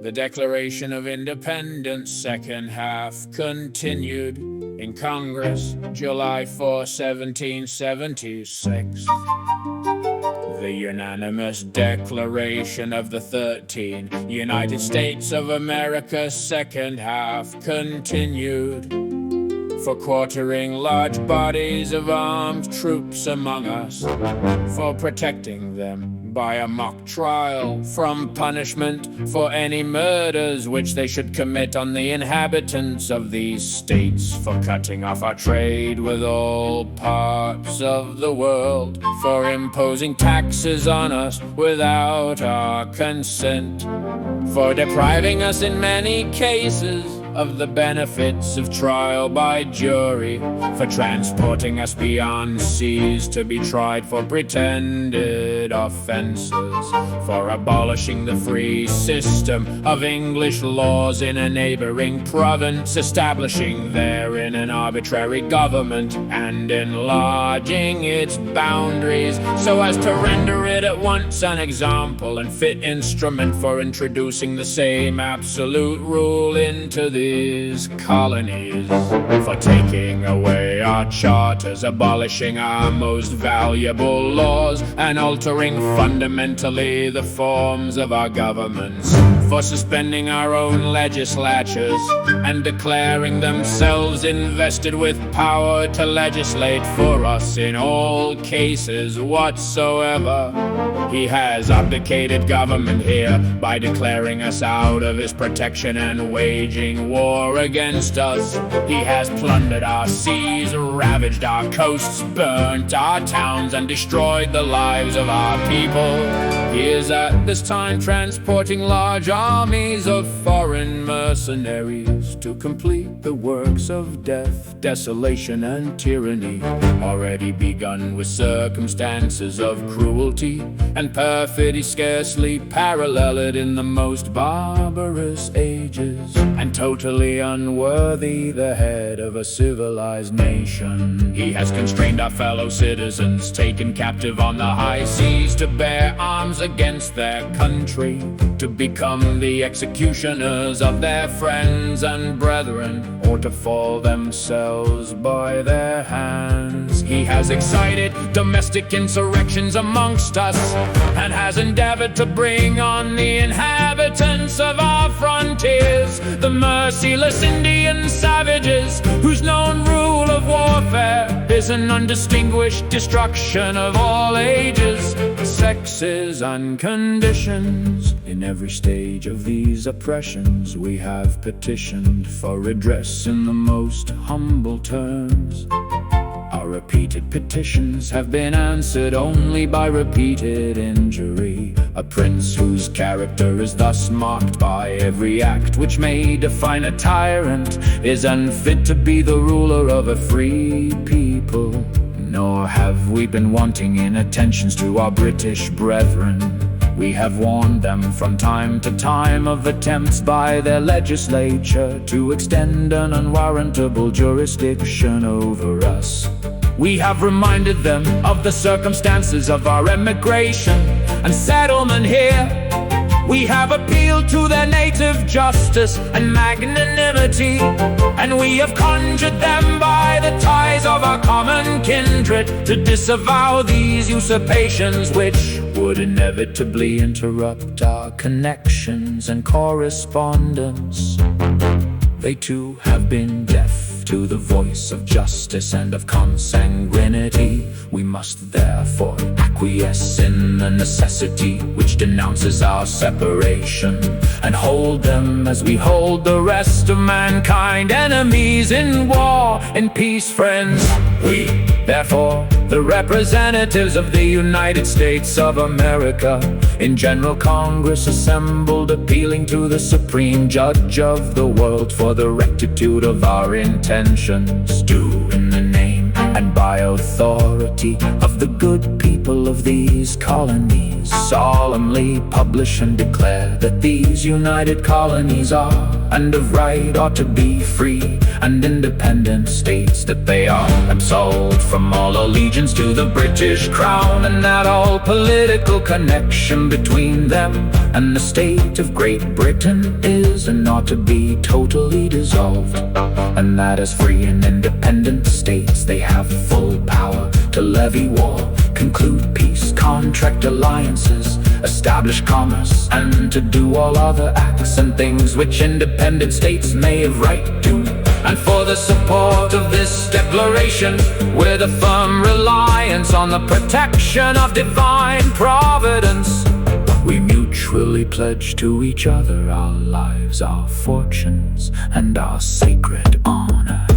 The Declaration of Independence, second half, continued in Congress, July 4, 1776. The unanimous Declaration of the 13 United States of America, second half, continued for quartering large bodies of armed troops among us, for protecting them by a mock trial from punishment for any murders which they should commit on the inhabitants of these states, for cutting off our trade with all parts of the world, for imposing taxes on us without our consent, for depriving us in many cases of the benefits of trial by jury, for transporting us beyond seas to be tried for pretended offences, for abolishing the free system of English laws in a neighbouring province, establishing therein an arbitrary government, and enlarging its boundaries so as to render it at once an example and fit instrument for introducing the same absolute rule into these colonies, for taking away our charters, abolishing our most valuable laws, and altering fundamentally the forms of our governments, for suspending our own legislatures and declaring themselves invested with power to legislate for us in all cases whatsoever. He has abdicated government here by declaring us out of his protection and waging war against us. He has plundered our seas, ravaged our coasts, burnt our towns, and destroyed the lives of our people. He is at this time transporting large armies of foreign mercenaries to complete the works of death, desolation, and tyranny, already begun with circumstances of cruelty and perfidy scarcely paralleled in the most barbarous ages, and totally unworthy the head of a civilized nation. He has constrained our fellow citizens, taken captive on the high seas to bear arms against their country, to become the executioners of their friends and brethren, or to fall themselves by their hands. He has excited domestic insurrections amongst us, and has endeavored to bring on the inhabitants of our frontiers, the merciless Indian savages, whose known rule of warfare is an undistinguished destruction of all ages, sexes, and conditions. In every stage of these oppressions we have petitioned for redress in the most humble terms. Our repeated petitions have been answered only by repeated injury. A prince whose character is thus marked by every act which may define a tyrant is unfit to be the ruler of a free people. Nor have we been wanting in attentions to our British brethren. We have warned them from time to time of attempts by their legislature to extend an unwarrantable jurisdiction over us. We have reminded them of the circumstances of our emigration and settlement here. We have appealed to their native justice and magnanimity, and we have conjured them by the ties of our common kindred to disavow these usurpations which would inevitably interrupt our connections and correspondence. They too have been deaf to the voice of justice and of consanguinity. We must therefore acquiesce in the necessity which denounces our separation, and hold them as we hold the rest of mankind, enemies in war, in peace friends. We, therefore, the representatives of the United States of America, in General Congress assembled, appealing to the Supreme Judge of the world for the rectitude of our intentions, do in the name and and by authority of the good people of these colonies, solemnly publish and declare that these united colonies are, and of right ought to be, free and independent states, that they are absolved from all allegiance to the British Crown, and that all political connection between them and the state of Great Britain is and ought to be totally dissolved, and that as free and independent states they have full power to levy war, conclude peace, contract alliances, establish commerce, and to do all other acts and things which independent states may have right to. And for the support of this declaration, with a firm reliance on the protection of divine providence, we mutually pledge to each other our lives, our fortunes, and our sacred honor.